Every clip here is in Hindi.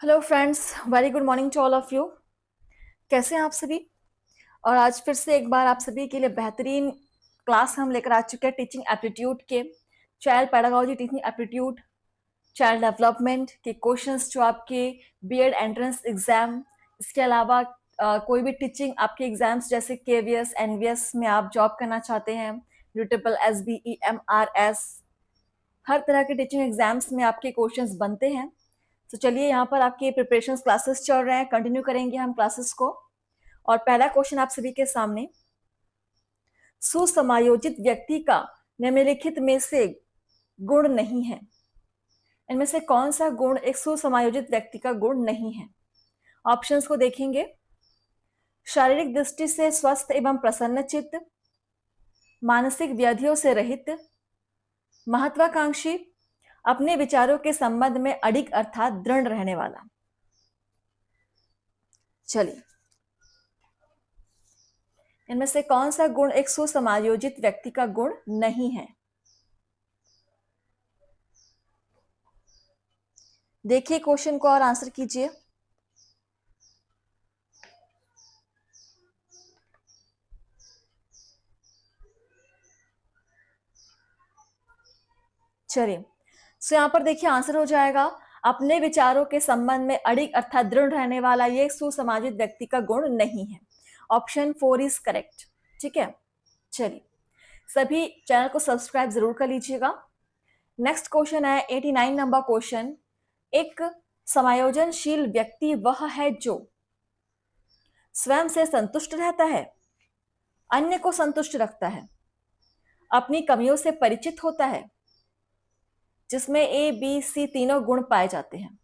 Hello friends, very good morning to all of you. कैसे हैं आप सभी? और आज फिर से एक बार आप सभी के लिए बेहतरीन क्लास हम लेकर आ चुके हैं टीचिंग एप्टीट्यूड के, child pedagogy, teaching aptitude, child development के क्वेश्चंस जो आपके बीएड एंट्रेंस एग्जाम, इसके अलावा कोई भी टीचिंग आपके एग्जाम्स जैसे केवीएस एनवीएस में आप जॉब करना चाहते हैं, यूटिपल एसबीई एमआरएस, हर तरह के टीचिंग एग्जाम्स में आपके क्वेश्चंस बनते हैं। तो चलिए, यहाँ पर आपके प्रिपरेशन क्लासेस चल रहे हैं, कंटिन्यू करेंगे हम क्लासेस को। और पहला क्वेश्चन आप सभी के सामने, सुसमायोजित व्यक्ति का निम्नलिखित में से गुण नहीं है। इनमें से कौन सा गुण एक सुसमायोजित व्यक्ति का गुण नहीं है? ऑप्शंस को देखेंगे। शारीरिक दृष्टि से स्वस्थ एवं प्रसन्न चित्त, मानसिक व्याधियों से रहित, महत्वाकांक्षी, अपने विचारों के संबंध में अडिग अर्थात दृढ़ रहने वाला। चलिए, इनमें से कौन सा गुण एक सुसमायोजित व्यक्ति का गुण नहीं है? देखिए क्वेश्चन को और आंसर कीजिए। चलिए, सो यहां पर देखिए आंसर हो जाएगा अपने विचारों के संबंध में अडिग अर्थात दृढ़ रहने वाला, ये सुसमाजित व्यक्ति का गुण नहीं है। Option 4 is correct. ठीक है, चलिए सभी चैनल को सब्सक्राइब जरूर कर लीजिएगा। नेक्स्ट क्वेश्चन है 89 नंबर क्वेश्चन। एक समायोजनशील व्यक्ति वह है जो स्वयं से संतुष्ट रहता है, अन्य को संतुष्ट रखता है, अपनी कमियों से परिचित होता है, जिसमें ए बी सी तीनों गुण पाए जाते हैं।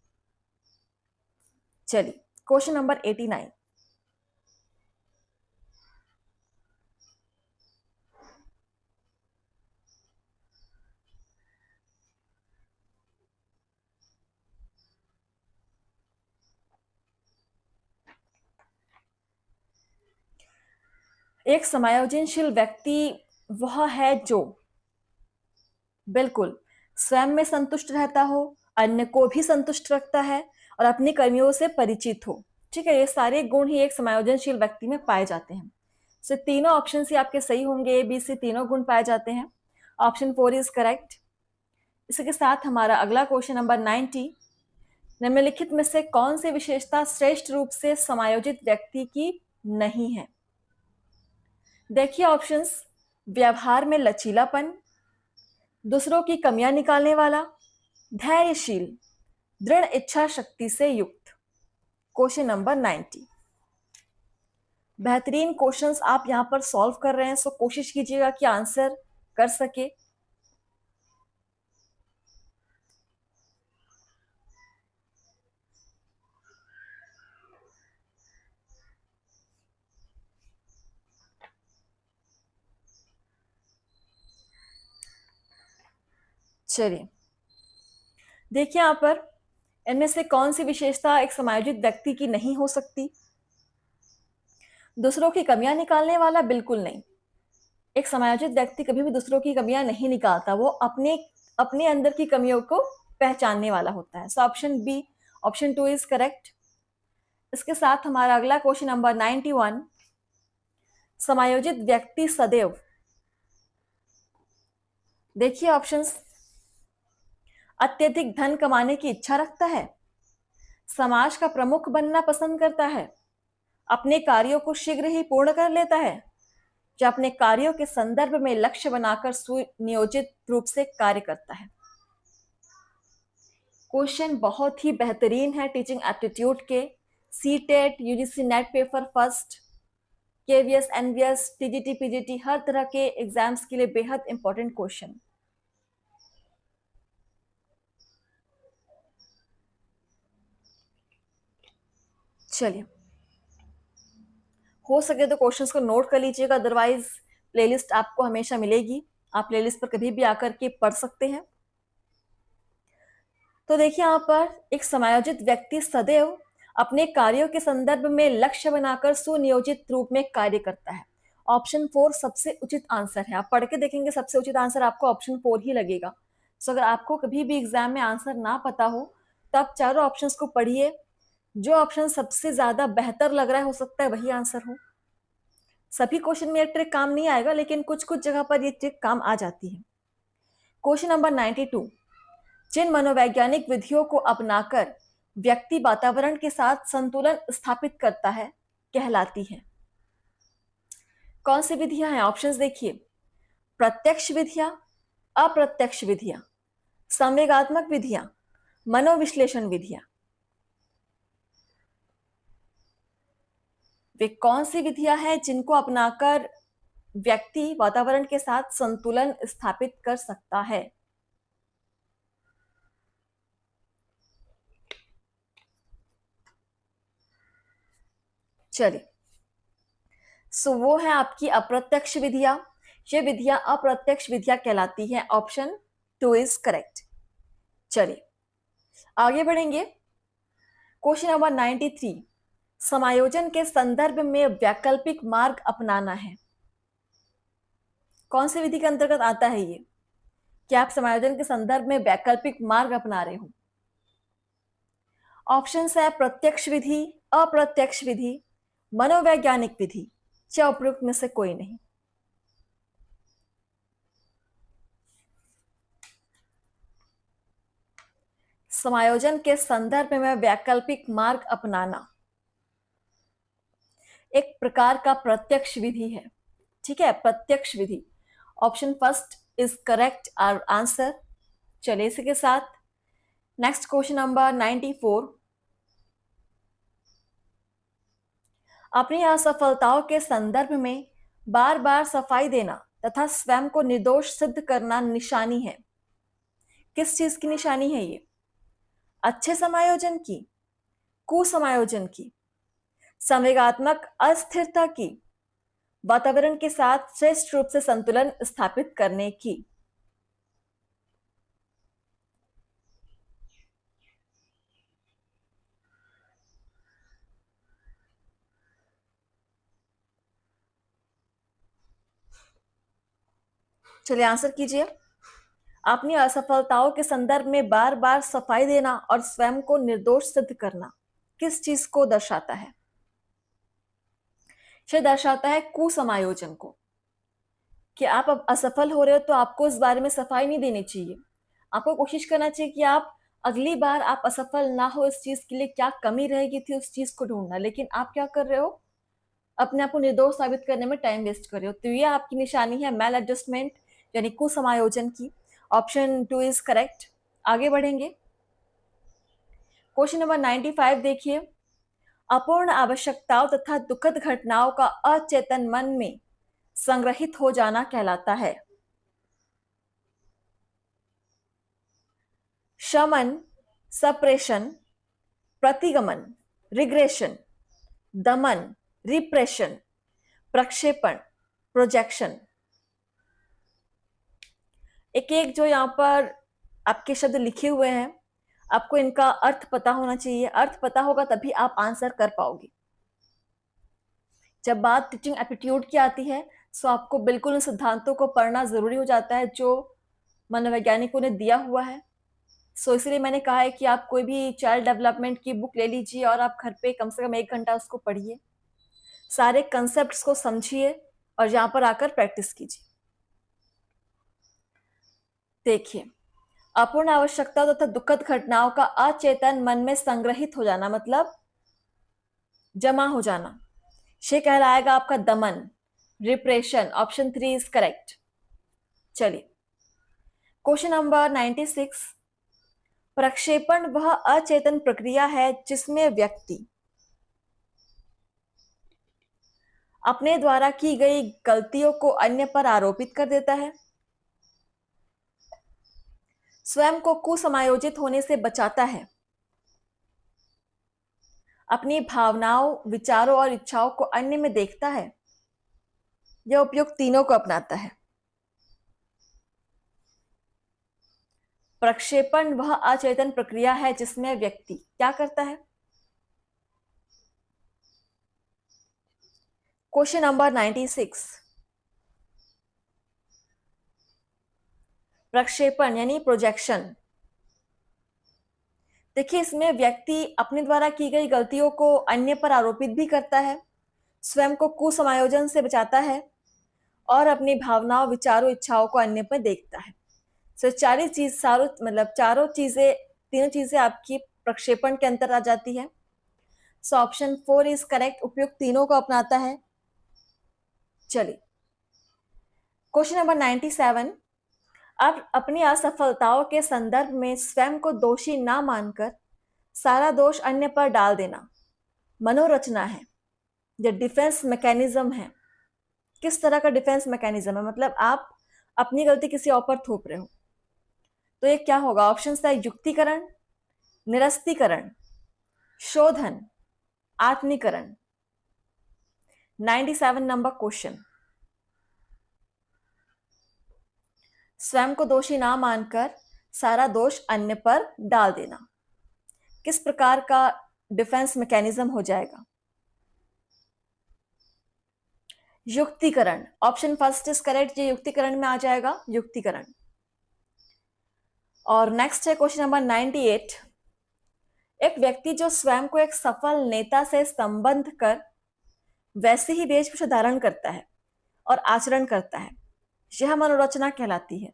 चलिए क्वेश्चन नंबर 89। एक समायोजनशील व्यक्ति वह है जो बिल्कुल स्वयं में संतुष्ट रहता हो, अन्य को भी संतुष्ट रखता है और अपनी कर्मियों से परिचित हो। ठीक है, ये सारे गुण ही एक समायोजनशील व्यक्ति में पाए जाते हैं। सो तीनों ऑप्शन ही आपके सही होंगे, ए बी सी तीनों गुण पाए जाते हैं। Option 4 is correct. इसके साथ हमारा अगला क्वेश्चन नंबर 90। निम्नलिखित में से कौन सी विशेषता श्रेष्ठ रूप से समायोजित व्यक्ति की नहीं है? देखिए ऑप्शंस। व्यवहार में लचीलापन, दूसरों की कमियां निकालने वाला, धैर्यशील, दृढ़ इच्छा शक्ति से युक्त। Question number 90। बेहतरीन क्वेश्चंस आप यहां पर सॉल्व कर रहे हैं, सो कोशिश कीजिएगा कि आंसर कर सके। चलिए देखिए यहां पर इनमें से कौन सी विशेषता एक समायोजित व्यक्ति की नहीं हो सकती? दूसरों की कमियां निकालने वाला बिल्कुल नहीं। एक समायोजित व्यक्ति कभी भी दूसरों की कमियां नहीं निकालता, वो अपने अपने अंदर की कमियों को पहचानने वाला होता है। So option B, option 2 is correct. इसके साथ हमारा अगला क्वेश्चन नंबर 91। समायोजित व्यक्ति सदैव, देखिए ऑप्शंस। अत्यधिक धन कमाने की इच्छा रखता है, समाज का प्रमुख बनना पसंद करता है, अपने कार्यों को शीघ्र ही पूर्ण कर लेता है, जो अपने कार्यों के संदर्भ में लक्ष्य बनाकर सुनियोजित रूप से कार्य करता है। क्वेश्चन बहुत ही बेहतरीन है टीचिंग एप्टीट्यूड के, CTET, UGC NET paper first, KVS NVS, TGT PGT, हर तरह के एग्जाम्स के लिए बेहद इंपॉर्टेंट क्वेश्चन। चलिए, हो सके तो क्वेश्चंस को नोट कर लीजिएगा, अदरवाइज प्लेलिस्ट आपको हमेशा मिलेगी, आप प्लेलिस्ट पर कभी भी आकर के पढ़ सकते हैं। तो देखिए यहां पर एक समायोजित व्यक्ति सदैव अपने कार्यों के संदर्भ में लक्ष्य बनाकर सुनियोजित रूप में कार्य करता है। ऑप्शन 4 सबसे उचित आंसर है। आप पढ़ के देखेंगे सबसे उचित आंसर आपको ऑप्शन 4 ही लगेगा। सो अगर आपको कभी भी एग्जाम में आंसर ना पता हो तो आप चारों ऑप्शंस को पढ़िए, जो ऑप्शन सबसे ज्यादा बेहतर लग रहा है हो सकता है वही आंसर हो। सभी क्वेश्चन में ये ट्रिक काम नहीं आएगा, लेकिन कुछ कुछ जगह पर ये ट्रिक काम आ जाती है। क्वेश्चन नंबर 92, जिन मनोवैज्ञानिक विधियों को अपनाकर व्यक्ति वातावरण के साथ संतुलन स्थापित करता है कहलाती है? कौन सी विधियां हैं? ऑप्शंस देखिए। प्रत्यक्ष विधियां, अप्रत्यक्ष विधियां, संवेगात्मक विधियां, मनोविश्लेषण विधियां। वे कौन सी विधियां हैं जिनको अपनाकर व्यक्ति वातावरण के साथ संतुलन स्थापित कर सकता है? चलिए, सो वो है आपकी अप्रत्यक्ष विधियां। ये विधियां अप्रत्यक्ष विधियां कहलाती हैं। Option 2 is correct. चलिए आगे बढ़ेंगे। क्वेश्चन नंबर 93, समायोजन के संदर्भ में वैकल्पिक मार्ग अपनाना है। कौन सी विधि के अंतर्गत आता है ये कि आप समायोजन के संदर्भ में वैकल्पिक मार्ग अपना रहे हो? ऑप्शंस है प्रत्यक्ष विधि, अप्रत्यक्ष विधि, मनोवैज्ञानिक विधि, या उपयुक्त में से कोई नहीं। समायोजन के संदर्भ में वैकल्पिक मार्ग अपनाना एक प्रकार का प्रत्यक्ष विधि है। ठीक है, प्रत्यक्ष विधि। Option first is correct our answer. चलिए इसी के साथ नेक्स्ट क्वेश्चन नंबर 94, अपनी असफलताओं के संदर्भ में बार बार सफाई देना तथा स्वयं को निर्दोष सिद्ध करना निशानी है। किस चीज की निशानी है ये? अच्छे समायोजन की, कुसमायोजन की, संवेगात्मक अस्थिरता की, वातावरण के साथ श्रेष्ठ रूप से संतुलन स्थापित करने की। चलिए आंसर कीजिए। अपनी असफलताओं के संदर्भ में बार बार सफाई देना और स्वयं को निर्दोष सिद्ध करना किस चीज को दर्शाता है? यह दर्शाता है कुसमायोजन को, कि आप अब असफल हो रहे हो तो आपको इस बारे में सफाई नहीं देनी चाहिए। आपको कोशिश करना चाहिए कि आप अगली बार आप असफल ना हो, इस चीज के लिए क्या कमी रहेगी थी उस चीज को ढूंढना। लेकिन आप क्या कर रहे हो? अपने आप को निर्दोष साबित करने में टाइम वेस्ट कर रहे हो। तो ये आपकी निशानी है मेल एडजस्टमेंट यानी कुसमायोजन की। Option 2 is correct. आगे बढ़ेंगे। क्वेश्चन नंबर 95 देखिए। अपूर्ण आवश्यकताओं तथा दुखद घटनाओं का अचेतन मन में संग्रहित हो जाना कहलाता है। शमन, सप्रेशन, प्रतिगमन, रिग्रेशन, दमन, रिप्रेशन, प्रक्षेपण, प्रोजेक्शन। एक एक जो यहाँ पर आपके शब्द लिखे हुए हैं, आपको इनका अर्थ पता होना चाहिए। अर्थ पता होगा तभी आप आंसर कर पाओगे। जब बात टीचिंग एप्टीट्यूड की आती है तो आपको बिल्कुल उन सिद्धांतों को पढ़ना जरूरी हो जाता है जो मनोवैज्ञानिकों ने दिया हुआ है। सो इसलिए मैंने कहा है कि आप कोई भी चाइल्ड डेवलपमेंट की बुक ले लीजिए और आप घर पे कम से कम 1 घंटा उसको पढ़िए, सारे कंसेप्ट्स को समझिए और यहाँ पर आकर प्रैक्टिस कीजिए। देखिए, अपूर्ण आवश्यकता तथा दुखद घटनाओं का अचेतन मन में संग्रहित हो जाना मतलब जमा हो जाना, ये कहलाएगा आपका दमन, रिप्रेशन। Option 3 is correct. चलिए क्वेश्चन नंबर 96, प्रक्षेपण वह अचेतन प्रक्रिया है जिसमें व्यक्ति अपने द्वारा की गई गलतियों को अन्य पर आरोपित कर देता है, स्वयं को कुसमायोजित होने से बचाता है, अपनी भावनाओं, विचारों और इच्छाओं को अन्य में देखता है, या उपयुक्त तीनों को अपनाता है। प्रक्षेपण वह अचेतन प्रक्रिया है जिसमें व्यक्ति क्या करता है? क्वेश्चन नंबर 96, प्रक्षेपण यानी प्रोजेक्शन देखिए, इसमें व्यक्ति अपने द्वारा की गई गलतियों को अन्य पर आरोपित भी करता है, स्वयं को कुसमायोजन से बचाता है और अपनी भावनाओं, विचारों, इच्छाओं को अन्य पर देखता है। सो चारों चीजें, तीनों चीजें आपकी प्रक्षेपण के अंतर आ जाती है। सो ऑप्शन 4 इज करेक्ट, उपयुक्त तीनों को अपनाता है। चलिए, क्वेश्चन नंबर 97। आप अपनी असफलताओं के संदर्भ में स्वयं को दोषी ना मानकर सारा दोष अन्य पर डाल देना मनोरचना है या डिफेंस मैकेनिज्म है? किस तरह का डिफेंस मैकेनिज्म है? मतलब आप अपनी गलती किसी और पर थोप रहे हो। तो ये क्या होगा? ऑप्शन है युक्तिकरण, निरस्तीकरण, शोधन, आत्मीकरण। 97 नंबर क्वेश्चन। स्वयं को दोषी ना मानकर सारा दोष अन्य पर डाल देना किस प्रकार का डिफेंस मैकेनिज्म हो जाएगा? युक्तिकरण। ऑप्शन फर्स्ट इज करेक्ट, ये युक्तिकरण में आ जाएगा, युक्तिकरण। और नेक्स्ट है क्वेश्चन नंबर 98। एक व्यक्ति जो स्वयं को एक सफल नेता से संबंध कर वैसे ही वेशभूषा धारण करता है और आचरण करता है, यह मनोरचना कहलाती है।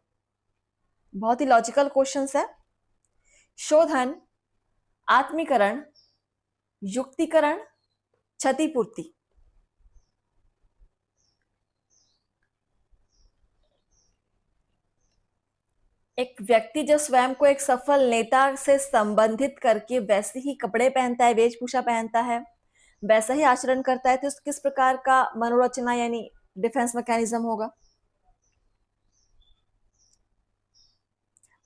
बहुत ही लॉजिकल क्वेश्चंस है। शोधन, आत्मीकरण, युक्तिकरण, क्षतिपूर्ति। एक व्यक्ति जो स्वयं को एक सफल नेता से संबंधित करके वैसे ही कपड़े पहनता है, वेशभूषा पहनता है, वैसा ही आचरण करता है, तो किस प्रकार का मनोरचना यानी डिफेंस मैकेनिज्म होगा?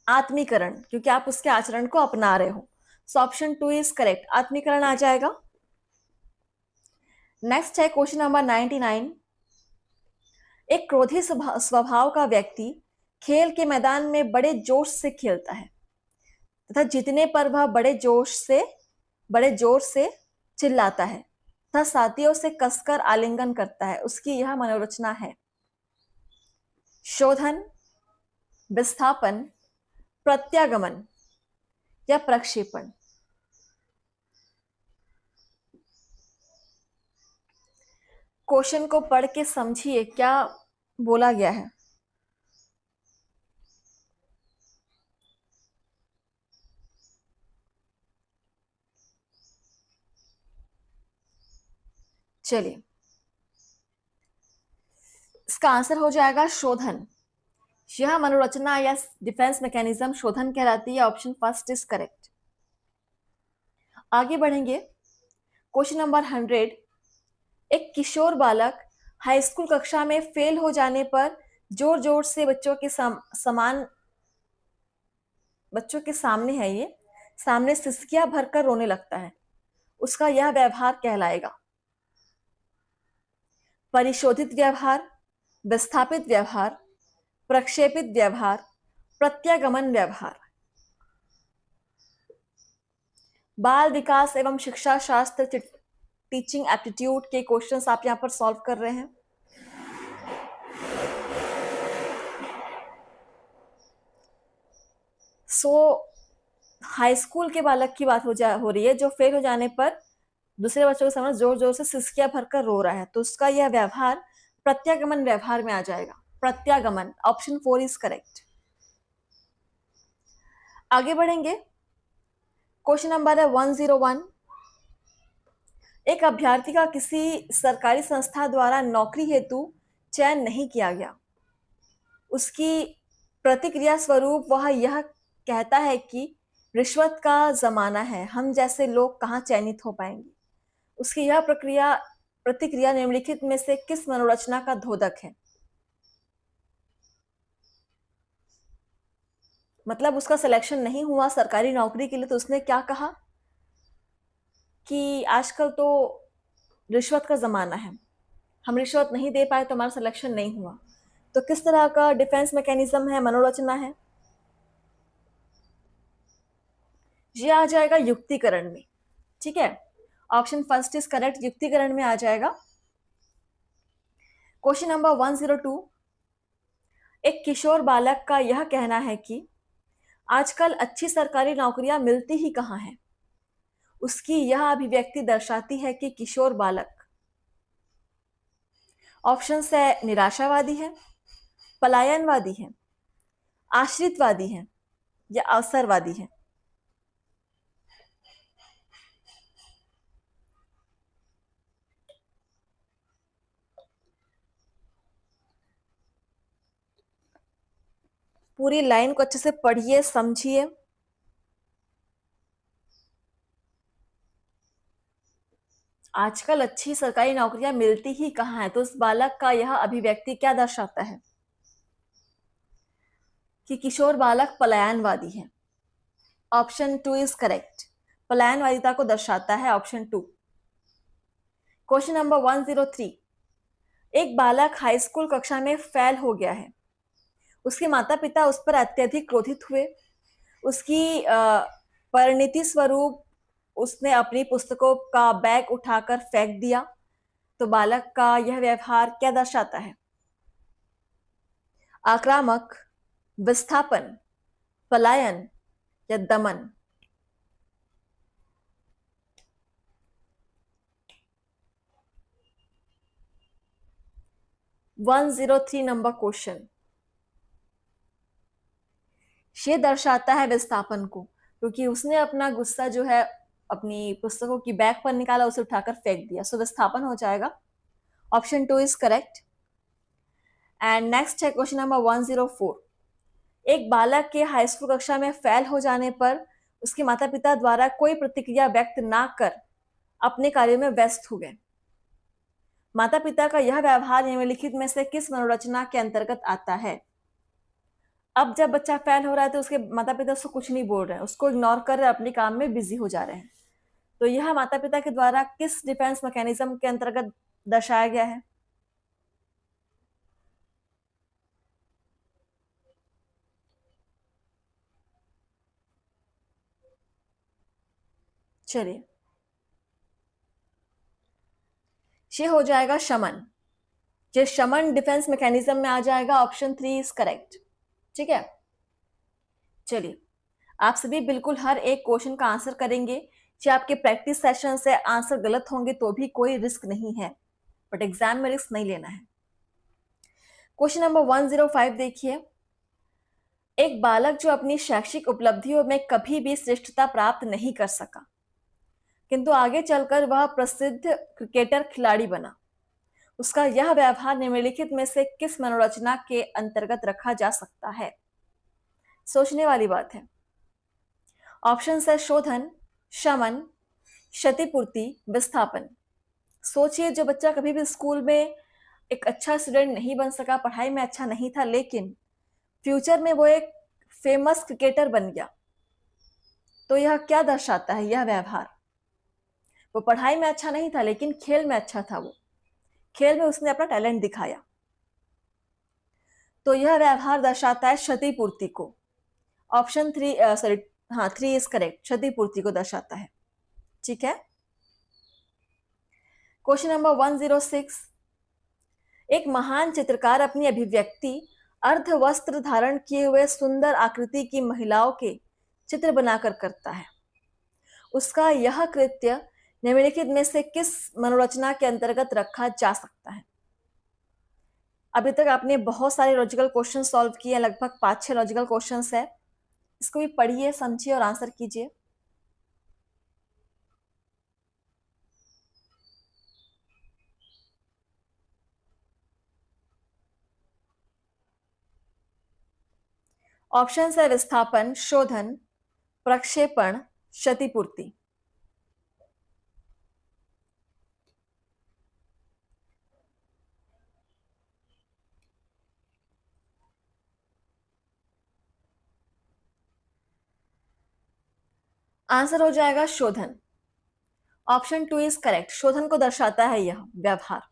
आत्मीकरण, क्योंकि आप उसके आचरण को अपना रहे हो। सो ऑप्शन 2 इज करेक्ट, आत्मीकरण आ जाएगा। नेक्स्ट है क्वेश्चन नंबर 99। एक क्रोधी स्वभाव का व्यक्ति खेल के मैदान में बड़े जोश से खेलता है तथा जीतने पर वह बड़े जोर से चिल्लाता है तथा साथियों से कसकर आलिंगन करता है, उसकी यह मनोरचना है। शोधन, विस्थापन, प्रत्यागमन या प्रक्षेपण। क्वेश्चन को पढ़ के समझिए क्या बोला गया है। चलिए, इसका आंसर हो जाएगा शोधन। यह मनोरचना या डिफेंस मैकेनिज्म शोधन कहलाती है। Option first is correct. आगे बढ़ेंगे। Question number 100। एक किशोर बालक हाई स्कूल कक्षा में फेल हो जाने पर जोर जोर से बच्चों के सामने है ये सामने सिसकियां भरकर रोने लगता है, उसका यह व्यवहार कहलाएगा? परिशोधित व्यवहार, विस्थापित व्यवहार, प्रक्षेपित व्यवहार, प्रत्यागमन व्यवहार। बाल विकास एवं शिक्षा शास्त्र टीचिंग एप्टीट्यूड के क्वेश्चंस आप यहां पर सॉल्व कर रहे हैं। हाई स्कूल के बालक की बात हो रही है जो फेल हो जाने पर दूसरे बच्चों के सामने जोर जोर से सिसकियां भरकर रो रहा है, तो उसका यह व्यवहार प्रत्यागमन व्यवहार में आ जाएगा। प्रत्यागमन, ऑप्शन 4 इज करेक्ट। आगे बढ़ेंगे। क्वेश्चन नंबर है 101। एक अभ्यर्थी का किसी सरकारी संस्था द्वारा नौकरी हेतु चयन नहीं किया गया। उसकी प्रतिक्रिया स्वरूप वह यह कहता है कि रिश्वत का जमाना है, हम जैसे लोग कहाँ चयनित हो पाएंगे। उसकी यह प्रतिक्रिया निम्नलिखित में से किस मनोरचना का द्योतक है? मतलब उसका सिलेक्शन नहीं हुआ सरकारी नौकरी के लिए, तो उसने क्या कहा कि आजकल तो रिश्वत का जमाना है, हम रिश्वत नहीं दे पाए तो हमारा सिलेक्शन नहीं हुआ। तो किस तरह का डिफेंस मैकेनिज्म है, मनोरचना है? ये आ जाएगा युक्तिकरण में। ठीक है, ऑप्शन फर्स्ट इज करेक्ट, युक्तिकरण में आ जाएगा। Question number 102। एक किशोर बालक का यह कहना है कि आजकल अच्छी सरकारी नौकरियां मिलती ही कहाँ हैं। उसकी यह अभिव्यक्ति दर्शाती है कि किशोर बालक ऑप्शन है निराशावादी है, पलायनवादी है, आश्रितवादी है या अवसरवादी है। पूरी लाइन को अच्छे से पढ़िए, समझिए। आजकल अच्छी सरकारी नौकरियां मिलती ही कहाँ है, तो उस बालक का यह अभिव्यक्ति क्या दर्शाता है कि किशोर बालक पलायनवादी है। Option 2 is correct. पलायनवादिता को दर्शाता है ऑप्शन 2। Question number 103। एक बालक हाई स्कूल कक्षा में फेल हो गया है। उसके माता पिता उस पर अत्यधिक क्रोधित हुए। उसकी परिणति स्वरूप उसने अपनी पुस्तकों का बैग उठाकर फेंक दिया। तो बालक का यह व्यवहार क्या दर्शाता है? आक्रामक, विस्थापन, पलायन या दमन। 103 नंबर क्वेश्चन। ये दर्शाता है विस्थापन को, क्योंकि उसने अपना गुस्सा जो है अपनी पुस्तकों की बैग पर निकाला, उसे उठाकर फेंक दिया। सो विस्थापन हो जाएगा। Option 2 is correct. And next है क्वेश्चन नंबर 104। एक बालक के हाई स्कूल कक्षा में फेल हो जाने पर उसके माता पिता द्वारा कोई प्रतिक्रिया व्यक्त ना कर अपने कार्यों में व्यस्त हो गए। माता पिता का यह व्यवहार निम्नलिखित में से किस मनोरचना के अंतर्गत आता है? अब जब बच्चा फेल हो रहा है तो उसके माता पिता उसको कुछ नहीं बोल रहे हैं, उसको इग्नोर कर अपने काम में बिजी हो जा रहे हैं। तो यह माता पिता के द्वारा किस डिफेंस मैकेनिज्म के अंतर्गत दर्शाया गया है? चलिए, ये हो जाएगा शमन। ये शमन डिफेंस मैकेनिज्म में आ जाएगा। Option 3 is correct. ठीक है, चलिए, आप सभी बिल्कुल हर एक क्वेश्चन का आंसर करेंगे। चाहे आपके प्रैक्टिस सेशन से आंसर गलत होंगे तो भी कोई रिस्क नहीं है, बट एग्जाम में रिस्क नहीं लेना है। क्वेश्चन नंबर 105 देखिए। एक बालक जो अपनी शैक्षिक उपलब्धियों में कभी भी श्रेष्ठता प्राप्त नहीं कर सका, किंतु आगे चलकर वह प्रसिद्ध क्रिकेटर खिलाड़ी बना, उसका यह व्यवहार निम्नलिखित में से किस मनोरचना के अंतर्गत रखा जा सकता है? सोचने वाली बात है। ऑप्शन है शोधन, शमन, क्षतिपूर्ति, विस्थापन। सोचिए, जो बच्चा कभी भी स्कूल में एक अच्छा स्टूडेंट नहीं बन सका, पढ़ाई में अच्छा नहीं था, लेकिन फ्यूचर में वो एक फेमस क्रिकेटर बन गया, तो यह क्या दर्शाता है? यह व्यवहार, वो पढ़ाई में अच्छा नहीं था लेकिन खेल में अच्छा था, वो खेल में उसने अपना टैलेंट दिखाया, तो यह व्यवहार दर्शाता है क्षतिपूर्ति को। ऑप्शन 3 सॉरी, हाँ 3 इज करेक्ट, क्षतिपूर्ति को दर्शाता है। ठीक है, क्वेश्चन नंबर 106। एक महान चित्रकार अपनी अभिव्यक्ति अर्ध वस्त्र धारण किए हुए सुंदर आकृति की महिलाओं के चित्र बनाकर करता है। उसका यह कृत्य निम्नलिखित में से किस मनोरचना के अंतर्गत रखा जा सकता है? अभी तक आपने बहुत सारे लॉजिकल क्वेश्चन सॉल्व किए, लगभग 5-6 लॉजिकल क्वेश्चंस है। इसको भी पढ़िए, समझिए और आंसर कीजिए। ऑप्शन है विस्थापन, शोधन, प्रक्षेपण, क्षतिपूर्ति। आंसर हो जाएगा शोधन। Option 2 is correct. शोधन को दर्शाता है यह व्यवहार।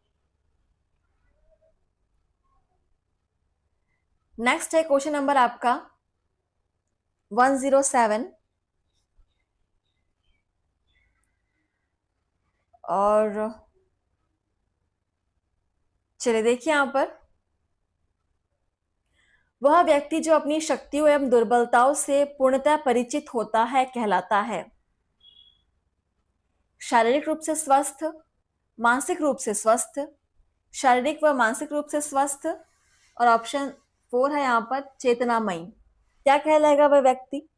नेक्स्ट है क्वेश्चन नंबर आपका 107। और चलिए देखिए, यहां पर वह व्यक्ति जो अपनी शक्तियों एवं दुर्बलताओं से पूर्णतः परिचित होता है कहलाता है शारीरिक रूप से स्वस्थ, मानसिक रूप से स्वस्थ, शारीरिक व मानसिक रूप से स्वस्थ, और ऑप्शन 4 है यहाँ पर चेतनामयी। क्या कहलाएगा वह व्यक्ति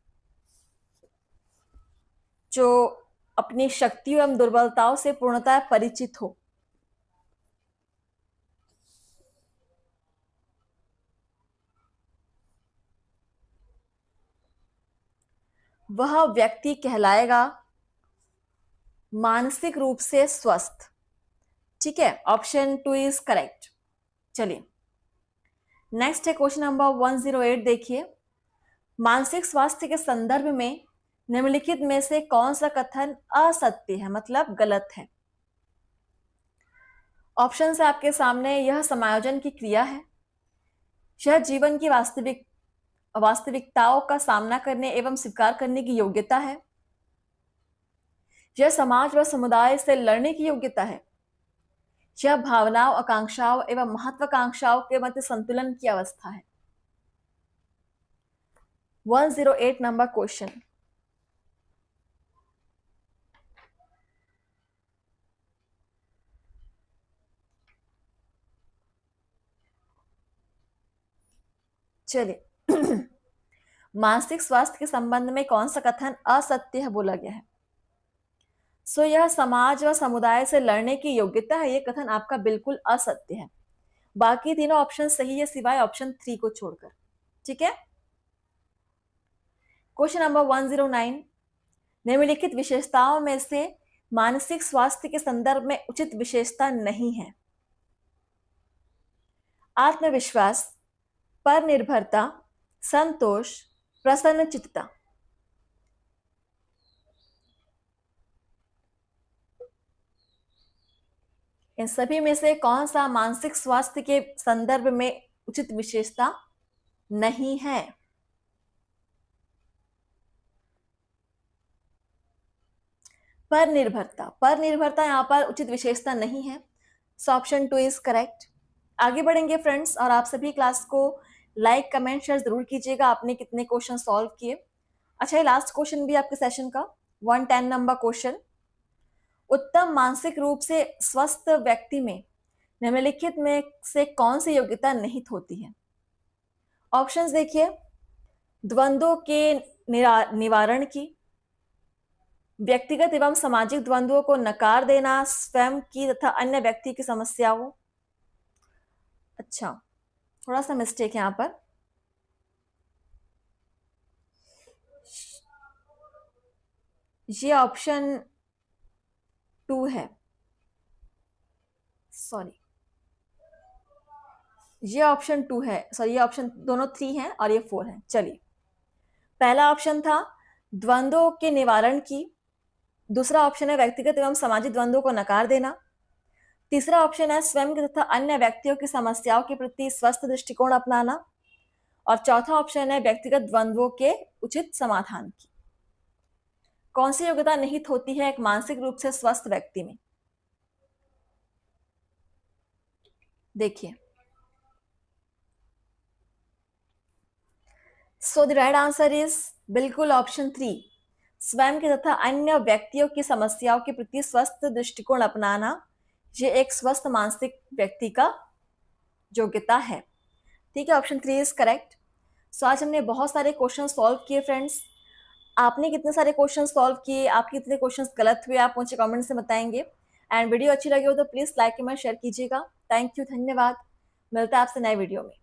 जो अपनी शक्तियों एवं दुर्बलताओं से पूर्णतः परिचित हो? वह व्यक्ति कहलाएगा मानसिक रूप से स्वस्थ। ठीक है, ऑप्शन 2 इज करेक्ट। चलिए नेक्स्ट है क्वेश्चन नंबर 108। देखिए, मानसिक स्वास्थ्य के संदर्भ में निम्नलिखित में से कौन सा कथन असत्य है, मतलब गलत है? ऑप्शन है आपके सामने। यह समायोजन की क्रिया है, यह जीवन की वास्तविकताओं का सामना करने एवं स्वीकार करने की योग्यता है, यह समाज व समुदाय से लड़ने की योग्यता है, यह भावनाओं, आकांक्षाओं एवं महत्वाकांक्षाओं के मध्य संतुलन की अवस्था है। 108 नंबर क्वेश्चन। चलिए मानसिक स्वास्थ्य के संबंध में कौन सा कथन असत्य है बोला गया है? यह समाज व समुदाय से लड़ने की योग्यता है, यह कथन आपका बिल्कुल असत्य है। बाकी तीनों ऑप्शन सही है सिवाय ऑप्शन 3 को छोड़कर। ठीक है, क्वेश्चन नंबर 109। निम्नलिखित विशेषताओं में से मानसिक स्वास्थ्य के संदर्भ में उचित विशेषता नहीं है? आत्मविश्वास, पर निर्भरता, संतोष, प्रसन्नचित्तता। इन सभी में से कौन सा मानसिक स्वास्थ्य के संदर्भ में उचित विशेषता नहीं है? पर निर्भरता, पर निर्भरता यहाँ पर उचित विशेषता नहीं है। Option 2 is correct. आगे बढ़ेंगे फ्रेंड्स, और आप सभी क्लास को लाइक कमेंट शेयर जरूर कीजिएगा आपने कितने क्वेश्चन सॉल्व किए। अच्छा, ये लास्ट क्वेश्चन भी आपके सेशन का 110 नंबर क्वेश्चन। उत्तम मानसिक रूप से स्वस्थ व्यक्ति में निम्नलिखित में से कौन सी योग्यता निहित होती है? ऑप्शंस देखिए, द्वंद्वों के निवारण की, व्यक्तिगत एवं सामाजिक द्वंद्वों को नकार देना, स्वयं की तथा अन्य व्यक्ति की समस्याओं। अच्छा, थोड़ा सा मिस्टेक यहां पर, ये ऑप्शन 2 है, सॉरी ये ऑप्शन 2 है, सॉरी ये ऑप्शन दोनों 3 है और ये 4 है। चलिए, पहला ऑप्शन था द्वंद्वों के निवारण की, दूसरा ऑप्शन है व्यक्तिगत एवं सामाजिक द्वंद्वों को नकार देना, तीसरा ऑप्शन है स्वयं तथा अन्य व्यक्तियों की समस्याओं के प्रति स्वस्थ दृष्टिकोण अपनाना, और चौथा ऑप्शन है व्यक्तिगत द्वंद्वों के उचित समाधान की। कौन सी योग्यता निहित होती है एक मानसिक रूप से स्वस्थ व्यक्ति में? देखिए, so the right answer is बिल्कुल ऑप्शन 3, स्वयं के तथा अन्य व्यक्तियों की समस्याओं के प्रति स्वस्थ दृष्टिकोण अपनाना, ये एक स्वस्थ मानसिक व्यक्ति का योग्यता है। ठीक है, ऑप्शन 3 इज करेक्ट। सो आज हमने बहुत सारे क्वेश्चन सॉल्व किए फ्रेंड्स। आपने कितने सारे क्वेश्चन सॉल्व किए, आपके कितने क्वेश्चन गलत हुए, आप मुझे कमेंट से बताएंगे। एंड वीडियो अच्छी लगी हो तो प्लीज लाइक कमेंट शेयर कीजिएगा। थैंक यू, धन्यवाद। मिलता है आपसे नए वीडियो में।